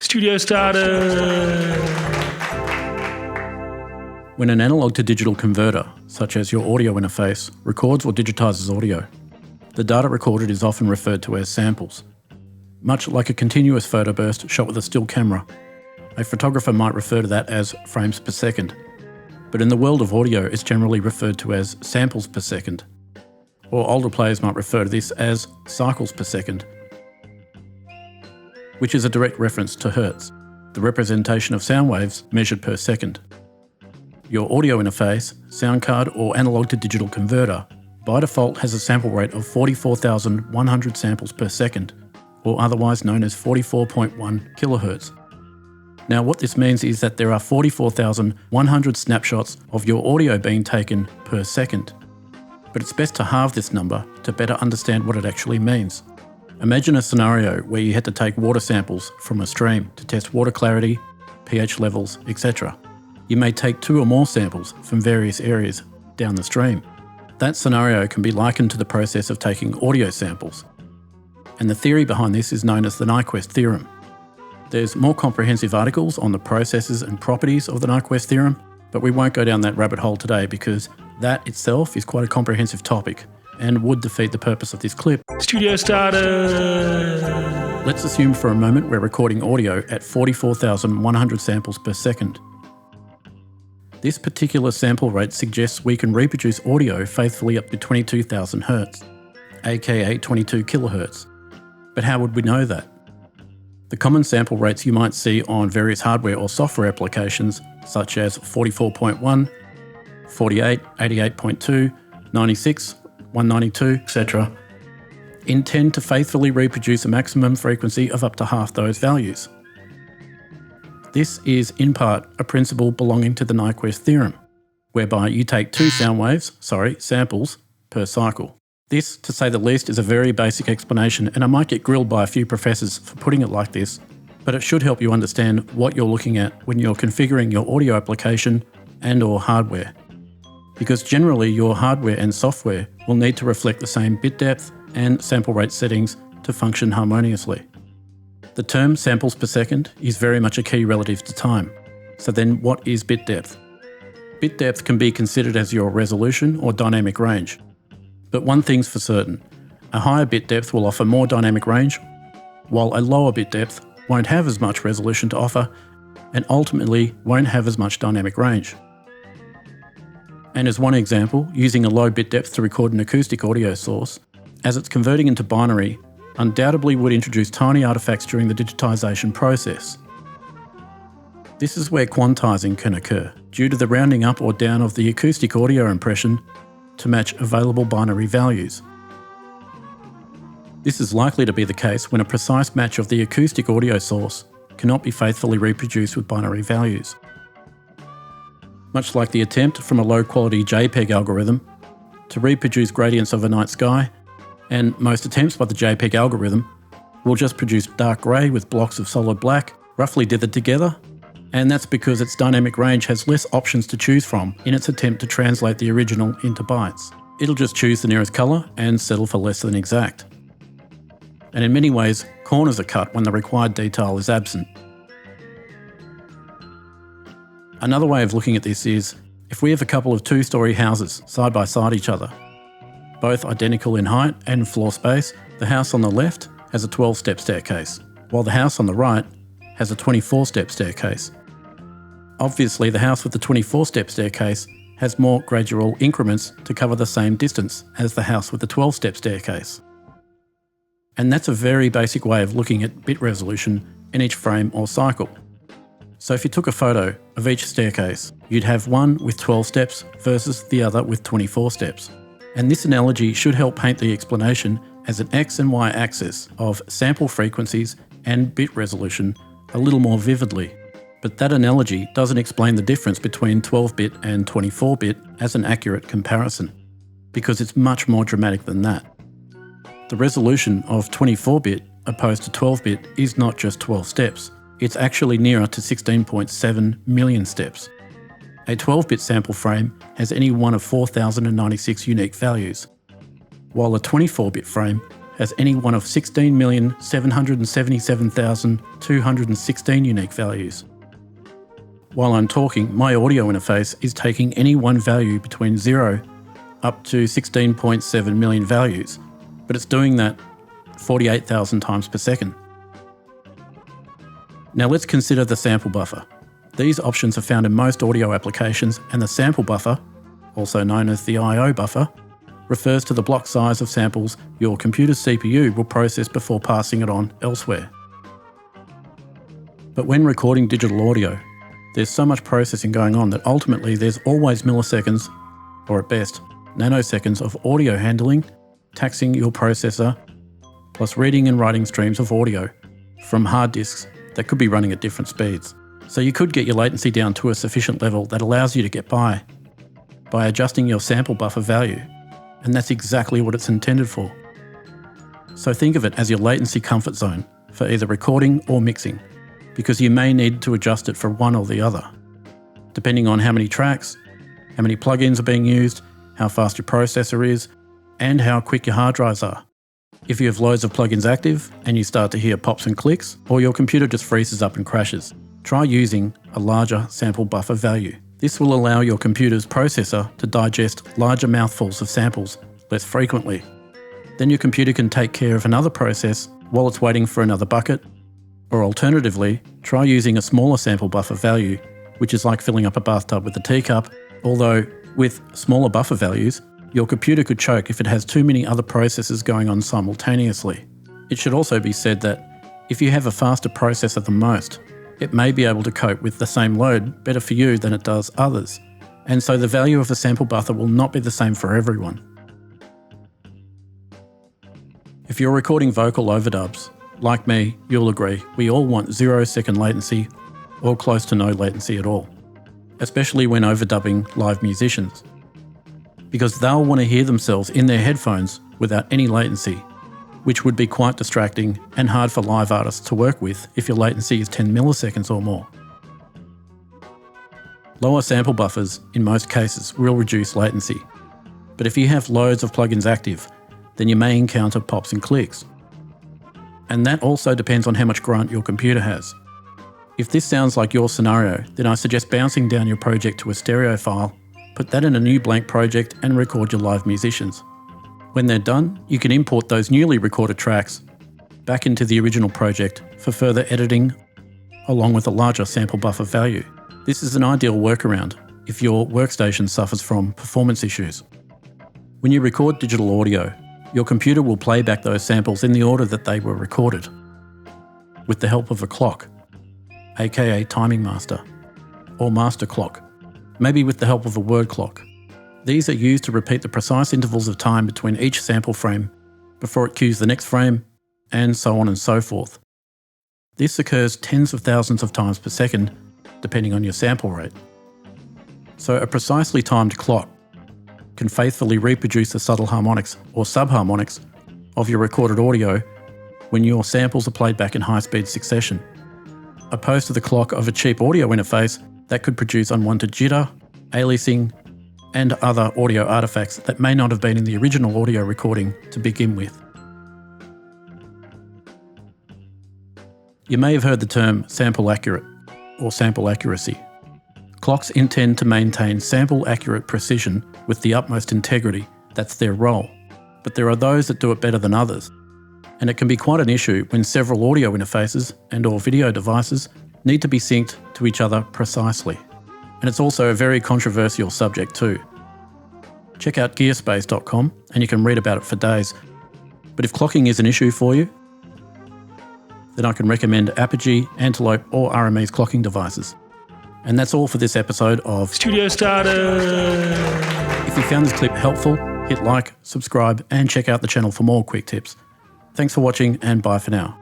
Studio started! When an analog to digital converter, such as your audio interface, records or digitizes audio, the data recorded is often referred to as samples. Much like a continuous photo burst shot with a still camera, a photographer might refer to that as frames per second. But in the world of audio, it's generally referred to as samples per second. Or older players might refer to this as cycles per second, which is a direct reference to hertz, the representation of sound waves measured per second. Your audio interface, sound card or analog to digital converter by default has a sample rate of 44,100 samples per second, or otherwise known as 44.1 kHz. Now what this means is that there are 44,100 snapshots of your audio being taken per second. But it's best to halve this number to better understand what it actually means. Imagine a scenario where you had to take water samples from a stream to test water clarity, pH levels, etc. You may take 2 or more samples from various areas down the stream. That scenario can be likened to the process of taking audio samples. And the theory behind this is known as the Nyquist theorem. There's more comprehensive articles on the processes and properties of the Nyquist theorem, but we won't go down that rabbit hole today because that itself is quite a comprehensive topic and would defeat the purpose of this clip. Studio started! Let's assume for a moment we're recording audio at 44,100 samples per second. This particular sample rate suggests we can reproduce audio faithfully up to 22,000 Hz, aka 22 kHz. But how would we know that? The common sample rates you might see on various hardware or software applications, such as 44.1, 48, 88.2, 96, 192, etc., intend to faithfully reproduce a maximum frequency of up to half those values. This is, in part, a principle belonging to the Nyquist theorem, whereby you take 2 samples, per cycle. This, to say the least, is a very basic explanation, and I might get grilled by a few professors for putting it like this, but it should help you understand what you're looking at when you're configuring your audio application and/or hardware. Because generally your hardware and software will need to reflect the same bit depth and sample rate settings to function harmoniously. The term samples per second is very much a key relative to time. So then what is bit depth? Bit depth can be considered as your resolution or dynamic range. But one thing's for certain, a higher bit depth will offer more dynamic range, while a lower bit depth won't have as much resolution to offer and ultimately won't have as much dynamic range. And as one example, using a low bit depth to record an acoustic audio source, as it's converting into binary, undoubtedly would introduce tiny artifacts during the digitization process. This is where quantizing can occur, due to the rounding up or down of the acoustic audio impression to match available binary values. This is likely to be the case when a precise match of the acoustic audio source cannot be faithfully reproduced with binary values. Much like the attempt from a low-quality JPEG algorithm to reproduce gradients of a night sky, and most attempts by the JPEG algorithm will just produce dark grey with blocks of solid black, roughly dithered together, and that's because its dynamic range has less options to choose from in its attempt to translate the original into bytes. It'll just choose the nearest colour and settle for less than exact. And in many ways, corners are cut when the required detail is absent. Another way of looking at this is, if we have a couple of 2-storey houses side by side each other, both identical in height and floor space, the house on the left has a 12-step staircase, while the house on the right has a 24-step staircase. Obviously, the house with the 24-step staircase has more gradual increments to cover the same distance as the house with the 12-step staircase. And that's a very basic way of looking at bit resolution in each frame or cycle. So if you took a photo of each staircase, you'd have one with 12 steps versus the other with 24 steps. And this analogy should help paint the explanation as an X and Y axis of sample frequencies and bit resolution a little more vividly. But that analogy doesn't explain the difference between 12-bit and 24-bit as an accurate comparison, because it's much more dramatic than that. The resolution of 24-bit opposed to 12-bit is not just 12 steps. It's actually nearer to 16.7 million steps. A 12-bit sample frame has any one of 4,096 unique values, while a 24-bit frame has any one of 16,777,216 unique values. While I'm talking, my audio interface is taking any one value between 0 up to 16.7 million values, but it's doing that 48,000 times per second. Now let's consider the sample buffer. These options are found in most audio applications, and the sample buffer, also known as the I/O buffer, refers to the block size of samples your computer's CPU will process before passing it on elsewhere. But when recording digital audio, there's so much processing going on that ultimately there's always milliseconds, or at best, nanoseconds of audio handling, taxing your processor, plus reading and writing streams of audio from hard disks that could be running at different speeds. So you could get your latency down to a sufficient level that allows you to get by adjusting your sample buffer value, and that's exactly what it's intended for. So think of it as your latency comfort zone for either recording or mixing, because you may need to adjust it for one or the other, depending on how many tracks, how many plugins are being used, how fast your processor is, and how quick your hard drives are. If you have loads of plugins active and you start to hear pops and clicks, or your computer just freezes up and crashes, try using a larger sample buffer value. This will allow your computer's processor to digest larger mouthfuls of samples less frequently. Then your computer can take care of another process while it's waiting for another bucket, or alternatively, try using a smaller sample buffer value, which is like filling up a bathtub with a teacup, although with smaller buffer values, your computer could choke if it has too many other processes going on simultaneously. It should also be said that if you have a faster processor than most, it may be able to cope with the same load better for you than it does others, and so the value of a sample buffer will not be the same for everyone. If you're recording vocal overdubs, like me, you'll agree, we all want 0-second latency or close to no latency at all, especially when overdubbing live musicians, because they'll want to hear themselves in their headphones without any latency, which would be quite distracting and hard for live artists to work with if your latency is 10 milliseconds or more. Lower sample buffers, in most cases, will reduce latency, but if you have loads of plugins active, then you may encounter pops and clicks. And that also depends on how much grunt your computer has. If this sounds like your scenario, then I suggest bouncing down your project to a stereo file, put that in a new blank project and record your live musicians. When they're done, you can import those newly recorded tracks back into the original project for further editing, along with a larger sample buffer value. This is an ideal workaround if your workstation suffers from performance issues. When you record digital audio, your computer will play back those samples in the order that they were recorded, with the help of a clock, aka timing master, or master clock, maybe with the help of a word clock. These are used to repeat the precise intervals of time between each sample frame before it cues the next frame, and so on and so forth. This occurs tens of thousands of times per second, depending on your sample rate. So a precisely timed clock can faithfully reproduce the subtle harmonics or subharmonics of your recorded audio when your samples are played back in high-speed succession, opposed to the clock of a cheap audio interface that could produce unwanted jitter, aliasing, and other audio artifacts that may not have been in the original audio recording to begin with. You may have heard the term sample accurate or sample accuracy. Clocks intend to maintain sample accurate precision with the utmost integrity. That's their role. But there are those that do it better than others. And it can be quite an issue when several audio interfaces and/or video devices need to be synced to each other precisely. And it's also a very controversial subject too. Check out gearspace.com and you can read about it for days. But if clocking is an issue for you, then I can recommend Apogee, Antelope or RME's clocking devices. And that's all for this episode of Studio Starter. If you found this clip helpful, hit like, subscribe and check out the channel for more quick tips. Thanks for watching and bye for now.